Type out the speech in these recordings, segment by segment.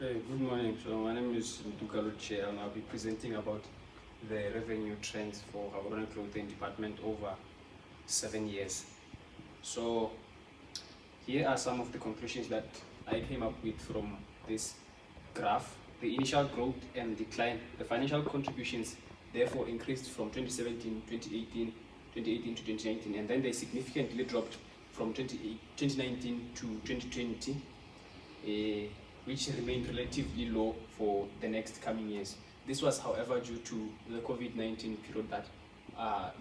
Hey, good morning. So my name is Gaborone and I'll be presenting about the revenue trends for Gaborone Clothing Department over 7 years. So here are some of the conclusions that I came up with from this graph. The initial growth and decline, the financial contributions therefore increased from 2017, 2018, 2018 to 2019, and then they significantly dropped from 2019 to 2020. Which remained relatively low for the next coming years. This was, however, due to the COVID-19 period that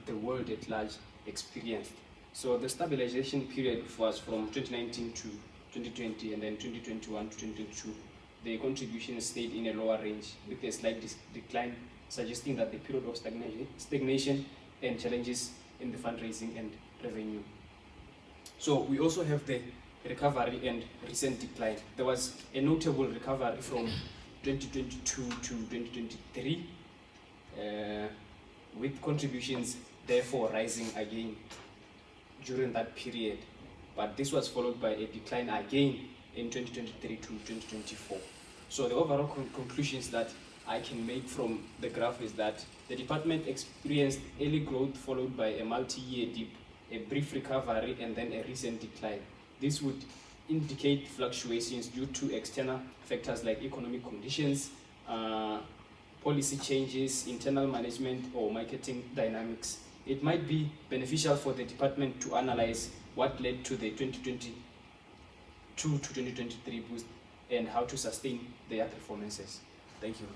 the world at large experienced. So the stabilization period was from 2019 to 2020 and then 2021 to 2022. The contributions stayed in a lower range with a slight decline, suggesting that the period of stagnation and challenges in the fundraising and revenue. So we also have the recovery and recent decline. There was a notable recovery from 2022 to 2023, with contributions therefore rising again during that period. But this was followed by a decline again in 2023 to 2024. So the overall conclusions that I can make from the graph is that the department experienced early growth followed by a multi-year dip, a brief recovery, and then a recent decline. This would indicate fluctuations due to external factors like economic conditions, policy changes, internal management, or marketing dynamics. It might be beneficial for the department to analyze what led to the 2022 to 2023 boost and how to sustain their performances. Thank you.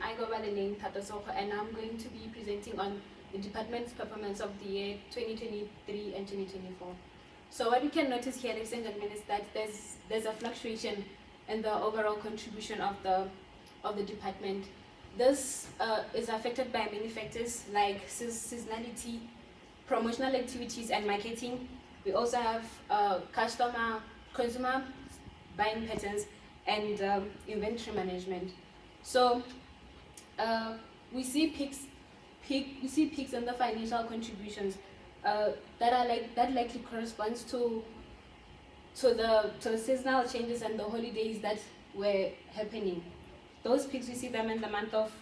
I go by the name Tata Soko, and I'm going to be presenting on the department's performance of the year 2023 and 2024. So what we can notice here, ladies and gentlemen, is that there's a fluctuation in the overall contribution of the department. This is affected by many factors like seasonality, promotional activities, and marketing. We also have consumer buying patterns and inventory management. So we see peaks in the financial contributions that likely corresponds to the seasonal changes and the holidays that were happening. Those peaks, we see them in the month of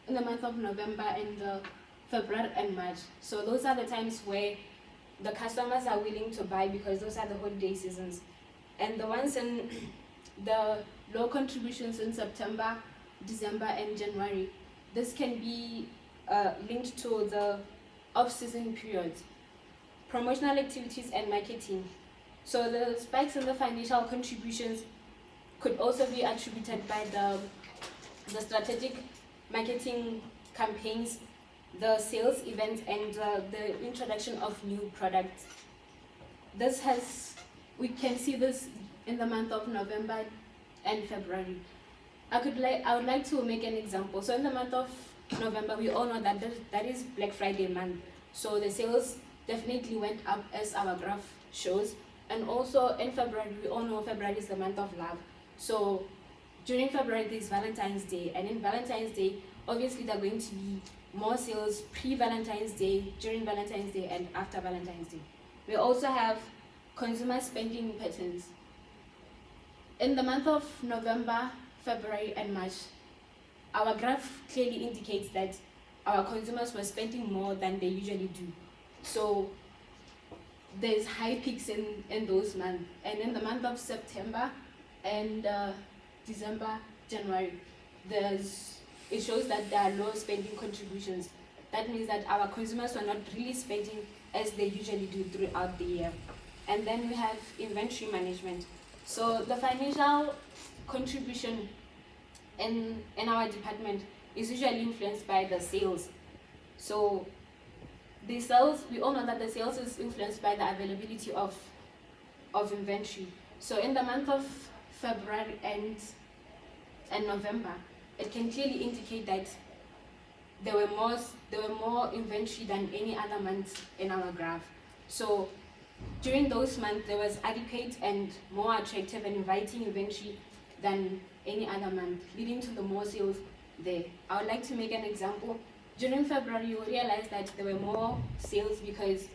November and February and March. So those are the times where the customers are willing to buy because those are the holiday seasons. And the ones in the low contributions in September, December, and January, this can be linked to the off-season periods, promotional activities, and marketing. So the spikes in the financial contributions could also be attributed by the strategic marketing campaigns, the sales events, and the introduction of new products. We can see this in the month of November and February. I would like to make an example. So in the month of November, we all know that is Black Friday month. So the sales definitely went up, as our graph shows. And also in February, we all know February is the month of love. So during February, there's Valentine's Day. And in Valentine's Day, obviously there are going to be more sales pre-Valentine's Day, during Valentine's Day, and after Valentine's Day. We also have consumer spending patterns. In the month of November, February, and March, our graph clearly indicates that our consumers were spending more than they usually do. So there's high peaks in those months. And in the month of September and December, January, it shows that there are low spending contributions. That means that our consumers are not really spending as they usually do throughout the year. And then we have inventory management. So the financial contribution in our department is usually influenced by the sales. So the sales, we all know that the sales is influenced by the availability of inventory. So in the month of February and November, it can clearly indicate that there were more inventory than any other month in our graph. So during those months, there was adequate and more attractive and inviting inventory than any other month, leading to the more sales there. I would like to make an example. During February, you will realize that there were more sales because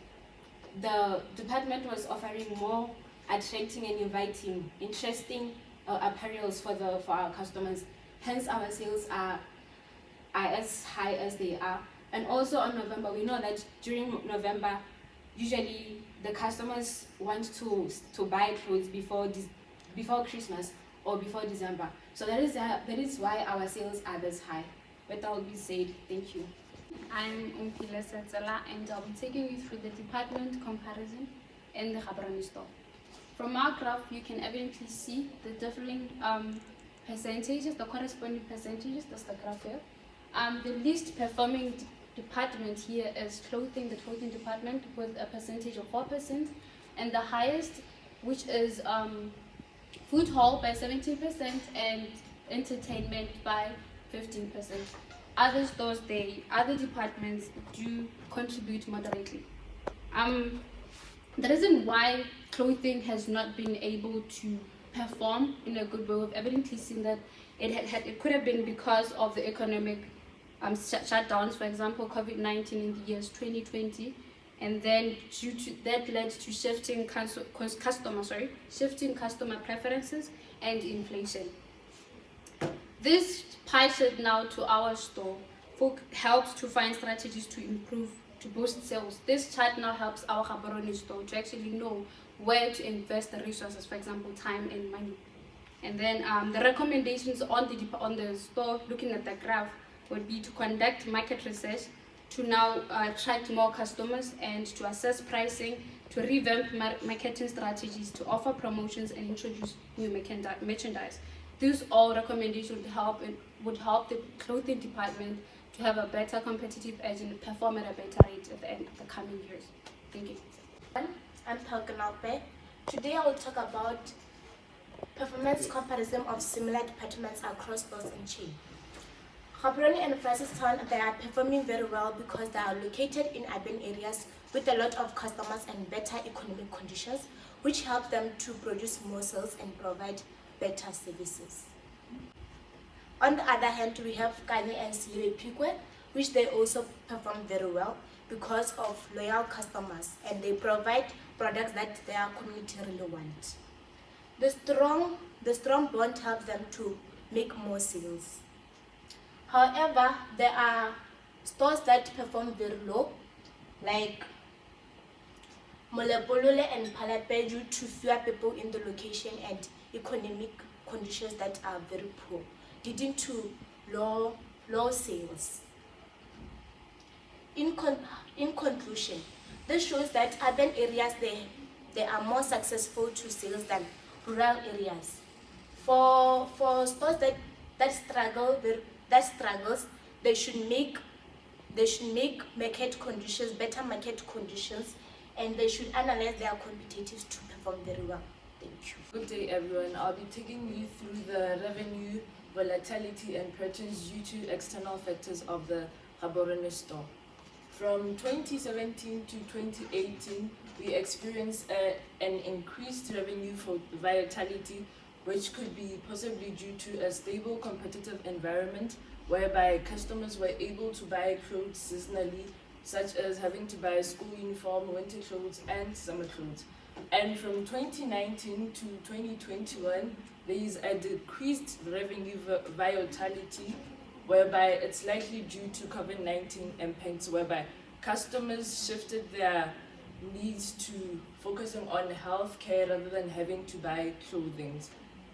the department was offering more attracting and inviting, interesting apparels for our customers. Hence, our sales are as high as they are. And also on November, we know that during November, usually the customers want to buy clothes before Christmas or before December. So that is why our sales are this high. With that will be said, thank you. I'm Umpila Satsala and I'll be taking you through the department comparison in the Gaborone store. From our graph, you can evidently see the differing percentages, the corresponding percentages. That's the graph here. The least performing department here is the clothing department with a percentage of 4%, and the highest, which is food hall by 17% and entertainment by 15%. Other stores, other departments do contribute moderately. The reason why clothing has not been able to perform in a good way, we've evidently seen that it could have been because of the economic shutdowns, for example, COVID-19 in the years 2020, and then due to that led to shifting customer preferences and inflation. This pie chart now to our store helps to find strategies to boost sales. This chart now helps our Gaborone store to actually know where to invest the resources, for example, time and money. And then the recommendations on the store, looking at the graph, would be to conduct market research, to now attract more customers, and to assess pricing, to revamp marketing strategies, to offer promotions and introduce new merchandise. These all recommendations would help the clothing department to have a better competitive edge and perform at a better rate at the end of the coming years. Thank you. I'm Palkanalpe. Today I will talk about performance comparison of similar departments across stores and chain. Gaborone and Francistown, they are performing very well because they are located in urban areas with a lot of customers and better economic conditions, which help them to produce more sales and provide better services. On the other hand, we have Kanye and Siliwe Pikwe, which they also perform very well because of loyal customers, and they provide products that their community really want. The strong bond helps them to make more sales. However, there are stores that perform very low, like Molepolole and Palape, due to fewer people in the location and economic conditions that are very poor, leading to low sales. In conclusion, this shows that urban areas they are more successful to sales than rural areas. For stores that struggles, they should make better market conditions, and they should analyze their competitors to perform very well. Thank you. Good day, everyone. I'll be taking you through the revenue, volatility, and patterns due to external factors of the Gaborone store. From 2017 to 2018, we experienced an increased revenue for volatility, which could be possibly due to a stable competitive environment whereby customers were able to buy clothes seasonally, such as having to buy a school uniform, winter clothes, and summer clothes. And from 2019 to 2021, there is a decreased revenue volatility, whereby it's likely due to COVID-19 impacts, whereby customers shifted their needs to focusing on healthcare rather than having to buy clothing.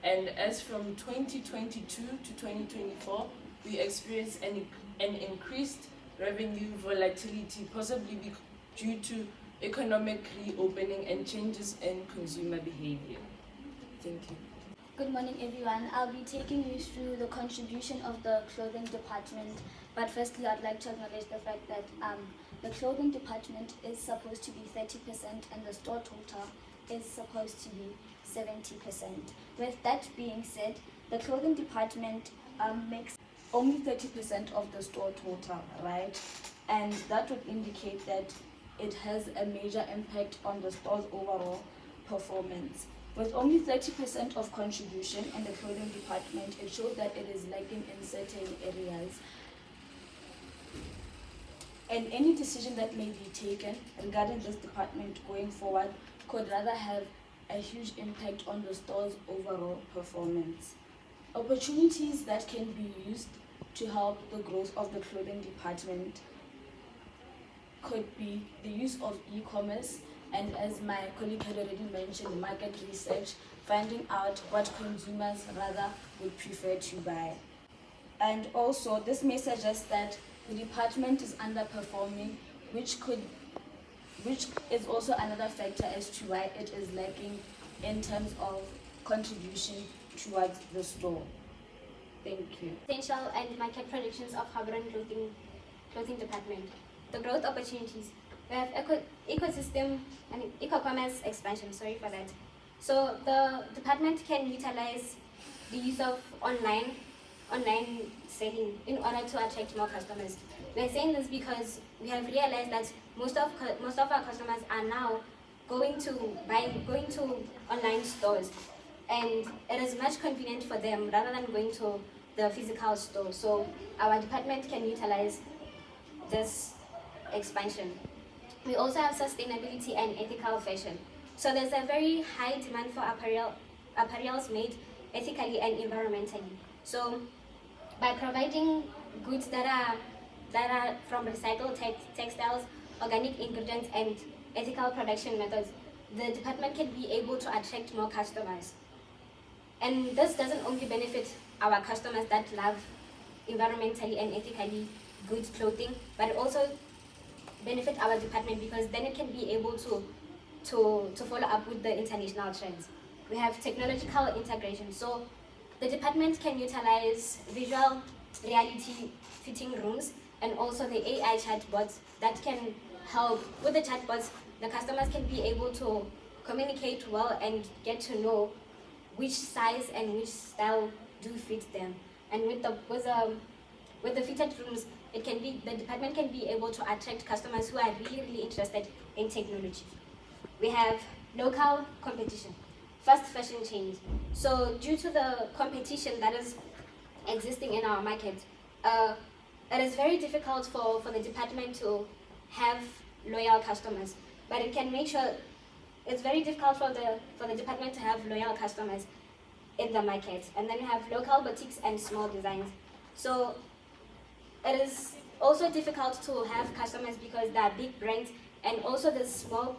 And as from 2022 to 2024, we experienced an increased revenue volatility, possibly due to economic reopening and changes in consumer behavior. Thank you. Good morning, everyone. I'll be taking you through the contribution of the clothing department. But firstly, I'd like to acknowledge the fact that the clothing department is supposed to be 30% and the store total is supposed to be 70%. With that being said, the clothing department makes only 30% of the store total, right? And that would indicate that it has a major impact on the store's overall performance. With only 30% of contribution in the clothing department, it shows that it is lacking in certain areas. And any decision that may be taken regarding this department going forward could rather have a huge impact on the store's overall performance. Opportunities that can be used to help the growth of the clothing department could be the use of e-commerce, and as my colleague had already mentioned, market research, finding out what consumers rather would prefer to buy. And also, this may suggest that the department is underperforming, which is also another factor as to why it is lacking in terms of contribution towards the store. Thank you. Potential and market predictions of Gaborone clothing department. The growth opportunities. We have ecosystem and e-commerce expansion. Sorry for that. So the department can utilize the use of online selling in order to attract more customers. We are saying this because we have realized that most of our customers are now going to online stores, and it is much convenient for them rather than going to the physical store. So our department can utilize this expansion. We also have sustainability and ethical fashion. So there's a very high demand for apparels made ethically and environmentally. So by providing goods that are from recycled textiles, organic ingredients, and ethical production methods, the department can be able to attract more customers. And this doesn't only benefit our customers that love environmentally and ethically good clothing, but it also benefit our department because then it can be able to follow up with the international trends. We have technological integration. So the department can utilize visual reality fitting rooms and also the AI chatbots that can help. With the chatbots, the customers can be able to communicate well and get to know which size and which style do fit them. And with the fitted rooms, the department can be able to attract customers who are really interested in technology. We have local competition, fast fashion change. So due to the competition that is existing in our market, it is very difficult for the department to have loyal customers. But it can make sure it's very difficult for the department to have loyal customers in the market. And then we have local boutiques and small designs. So it is also difficult to have customers because there are big brands, and also the small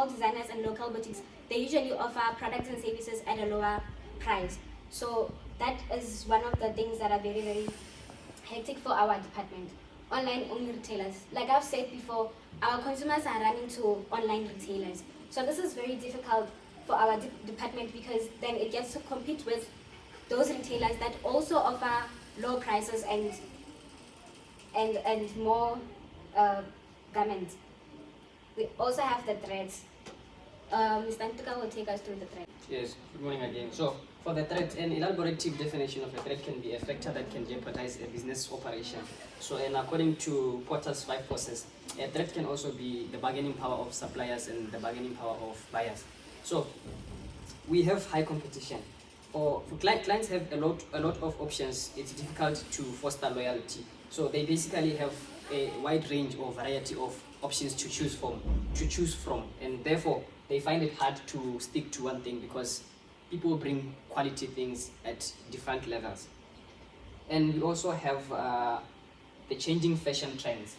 designers and local boutiques, they usually offer products and services at a lower price. So that is one of the things that are very, very hectic for our department. Online only retailers. Like I've said before, our consumers are running to online retailers. So this is very difficult for our department because then it gets to compete with those retailers that also offer low prices and more garments. We also have the threats. Mr. Ntuka will take us through the threat. Yes, good morning again. So, for the threat, an elaborative definition of a threat can be a factor that can jeopardize a business operation. So, and according to Porter's 5 forces, a threat can also be the bargaining power of suppliers and the bargaining power of buyers. So, we have high competition. For clients have a lot of options. It's difficult to foster loyalty. So they basically have a wide range or variety of options to choose from, and therefore they find it hard to stick to one thing because people bring quality things at different levels. And we also have the changing fashion trends.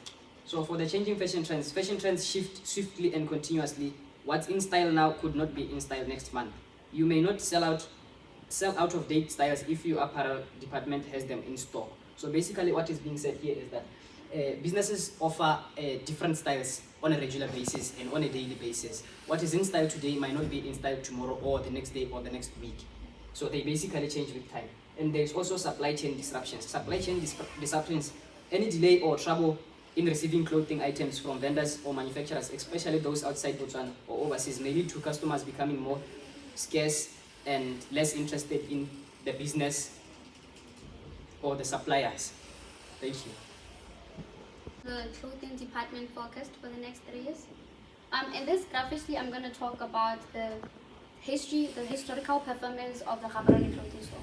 So for the changing fashion trends shift swiftly and continuously. What's in style now could not be in style next month. You may not sell out of date styles if your apparel department has them in store. So basically what is being said here is that businesses offer different styles on a regular basis and on a daily basis. What is in style today might not be in style tomorrow or the next day or the next week. So they basically change with time. And there's also supply chain disruptions. Supply chain disruptions, any delay or trouble in receiving clothing items from vendors or manufacturers, especially those outside Botswana or overseas, may lead to customers becoming more scarce and less interested in the business or the suppliers. Thank you. The clothing department focused for the next 3 years. In this graphically, I'm going to talk about the historical performance of the Gaborone clothing store.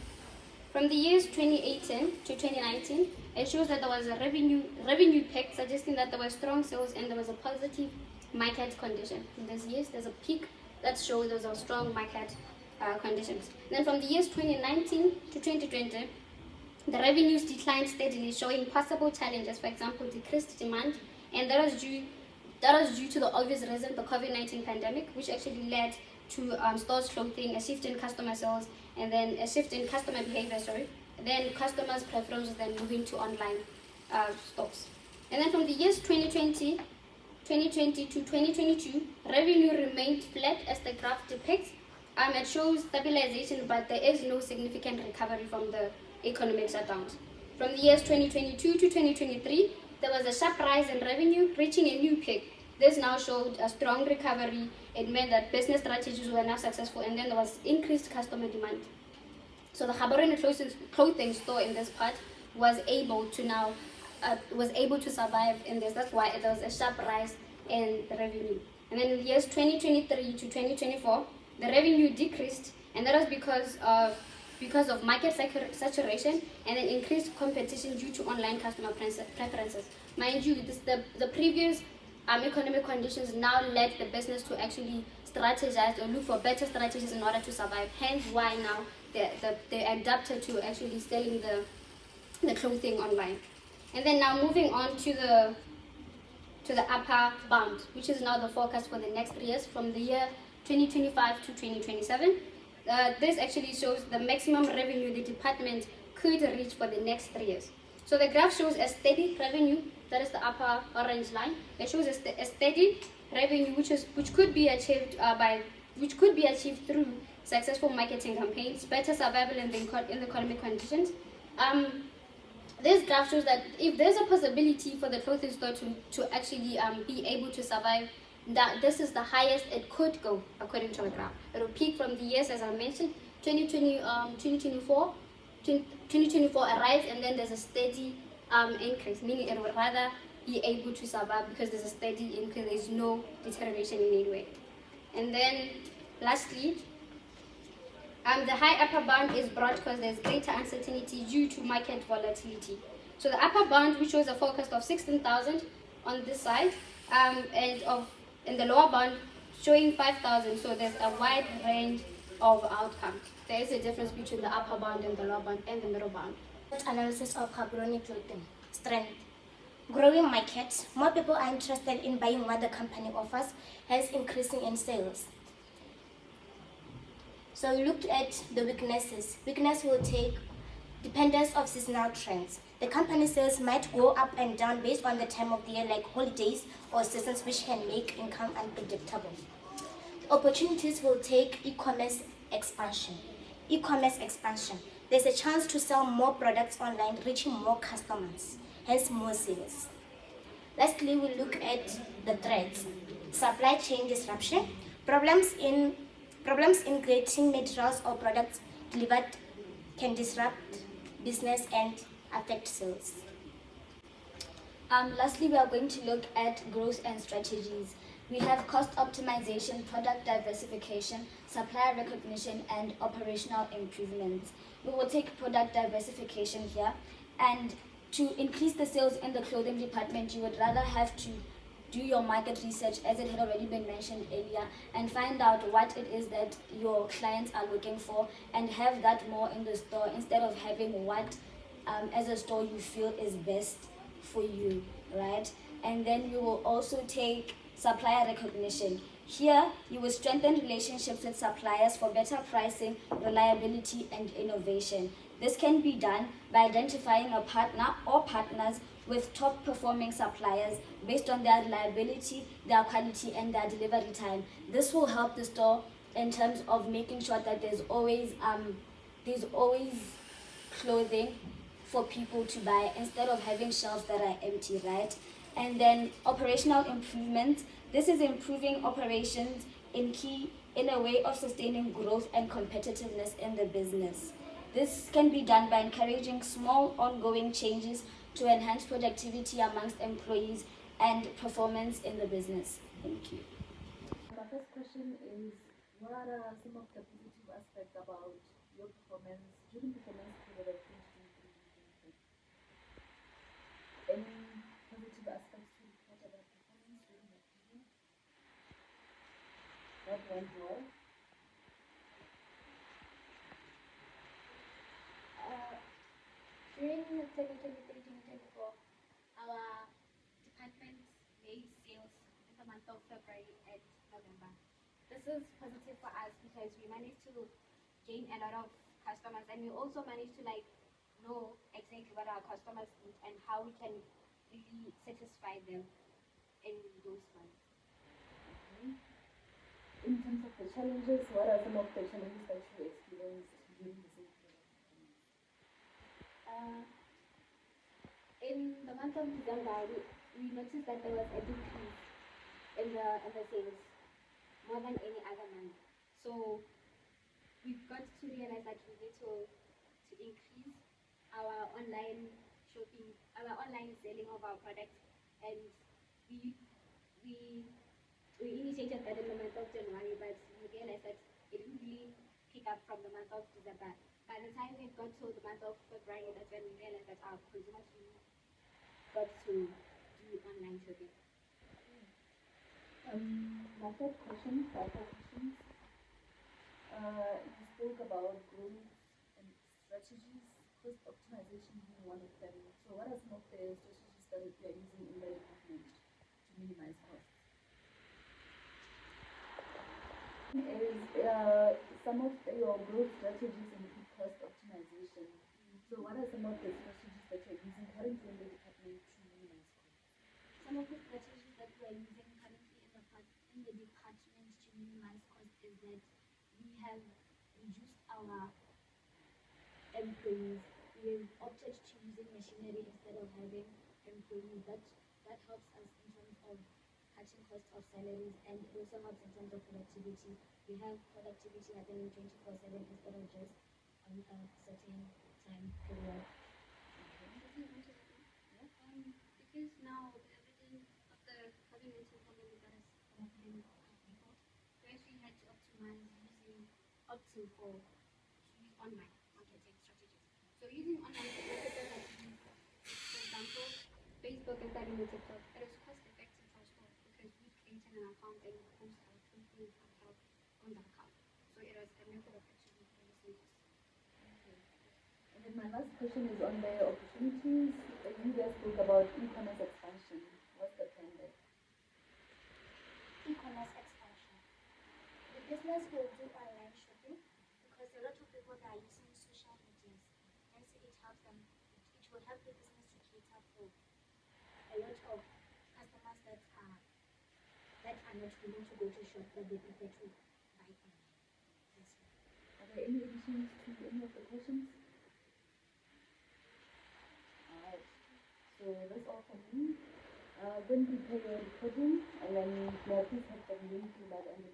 From the years 2018 to 2019, it shows that there was a revenue peak, suggesting that there were strong sales and there was a positive market condition. In these years, there's a peak that show those are strong market conditions. Then from the years 2019 to 2020, the revenues declined steadily, showing possible challenges, for example, decreased demand, and that was due to the obvious reason, the COVID-19 pandemic, which actually led to stores closing, a shift in customer sales, and then a shift in customer behavior, then customers' preferences then moving to online stores. And then from the years 2020 to 2022, revenue remained flat as the graph depicts. It shows stabilization, but there is no significant recovery from the economic shutdowns. From the years 2022 to 2023, there was a sharp rise in revenue, reaching a new peak. This now showed a strong recovery. It meant that business strategies were now successful, and then there was increased customer demand. So the Gaborone clothing store in this part was able to survive in this. That's why there was a sharp rise in the revenue. And then in the years 2023 to 2024, the revenue decreased, and that was because of market saturation and then increased competition due to online customer preferences. Mind you, the previous economic conditions now led the business to actually strategize or look for better strategies in order to survive. Hence why now they adapted to actually selling the clothing online. And then now moving on to the upper bound, which is now the forecast for the next 3 years from the year 2025 to 2027. This actually shows the maximum revenue the department could reach for the next 3 years. So the graph shows a steady revenue, that is the upper orange line. It shows a steady revenue which could be achieved through successful marketing campaigns, better survival in the economic conditions. This graph shows that if there's a possibility for the clothing store to actually be able to survive, that this is the highest it could go according to the graph. It will peak from the years, as I mentioned, 2024 a rise, and then there's a steady increase, meaning it would rather be able to survive because there's a steady increase, there's no deterioration in any way. And then lastly, the high upper bound is brought because there's greater uncertainty due to market volatility. So the upper bound, which shows a forecast of 16,000 on this side, in the lower bound showing 5,000. So there's a wide range of outcomes. There is a difference between the upper bound and the lower bound and the middle bound. Analysis of Gaborone clothing. Strength. Growing market. More people are interested in buying what the company offers, hence increasing in sales. So we looked at the weaknesses. Weakness will take dependence of seasonal trends. The company sales might go up and down based on the time of the year, like holidays or seasons, which can make income unpredictable. The opportunities will take e-commerce expansion. E-commerce expansion. There's a chance to sell more products online, reaching more customers, hence more sales. Lastly, we look at the threats. Supply chain disruption. Problems in getting materials or products delivered can disrupt business and affect sales. Lastly, we are going to look at growth and strategies. We have cost optimization, product diversification, supplier recognition, and operational improvements. We will take product diversification here, and to increase the sales in the clothing department, you would rather have to do your market research, as it had already been mentioned earlier, and find out what it is that your clients are looking for and have that more in the store instead of having what as a store you feel is best for you, right? And then you will also take supplier recognition. Here, you will strengthen relationships with suppliers for better pricing, reliability, and innovation. This can be done by identifying a partner or partners with top performing suppliers based on their reliability, their quality, and their delivery time. This will help the store in terms of making sure that there's always clothing for people to buy instead of having shelves that are empty, right? And then operational improvement. This is improving operations in a way of sustaining growth and competitiveness in the business. This can be done by encouraging small ongoing changes to enhance productivity amongst employees and performance in the business. Thank you. My first question is, what are some of the positive aspects about your performance during the performance period of 2023? Any positive aspects to report about performance during that period? What went well? During 2023-2024, our department made sales in the month of February and November. This is positive for us because we managed to gain a lot of customers, and we also managed to know exactly what our customers need and how we can really satisfy them in those months. Okay. In terms of the challenges, what are some of the challenges that you experienced during the same period? In the month of December, we noticed that there was a decrease in the sales more than any other month. So we got to realize that we need to increase our online shopping, our online selling of our products, and we initiated that in the month of January, but we realized that it didn't really pick up from the month of December. By the time we got to the month of February, that's when we realized that our consumers really got to do online shopping. My third question, questions. You spoke about growth and strategies, cost optimization being one of them. So what are some of the strategies that you are using in the department to minimize costs? Is some of your growth strategies include cost optimization. So what are some of the strategies that you're using currently in the department to minimize costs? Some of the strategies that we are using currently in the department to minimize cost is that we have reduced our employees. We have opted to using machinery instead of having employees. That helps us in terms of cutting costs of salaries, and it also helps in terms of productivity. We have productivity happening 24/7 instead of just on a certain time period. Because now with everything of the COVID-19 pandemic that has happened to people, we actually had to optimize using opting for to use online marketing strategies. So using online marketing strategies, for example, Facebook and starting with TikTok, it is cost effective for us all because we created an account and we post our campaigns on the account. So it was a method of actually reducing costs. And then my last question is on the opportunities. You guys spoke about e-commerce expansion. What's the plan there? E-commerce expansion. The business will do online shopping because a lot of people are using social media, and so it helps them. It will help the business to cater for a lot of customers that are not willing to go to shop, but they prefer to buy online. That's right. Are there any additions to any of the questions? Alright. So that's all from me. Then prepare your recording and then please have the link to that end.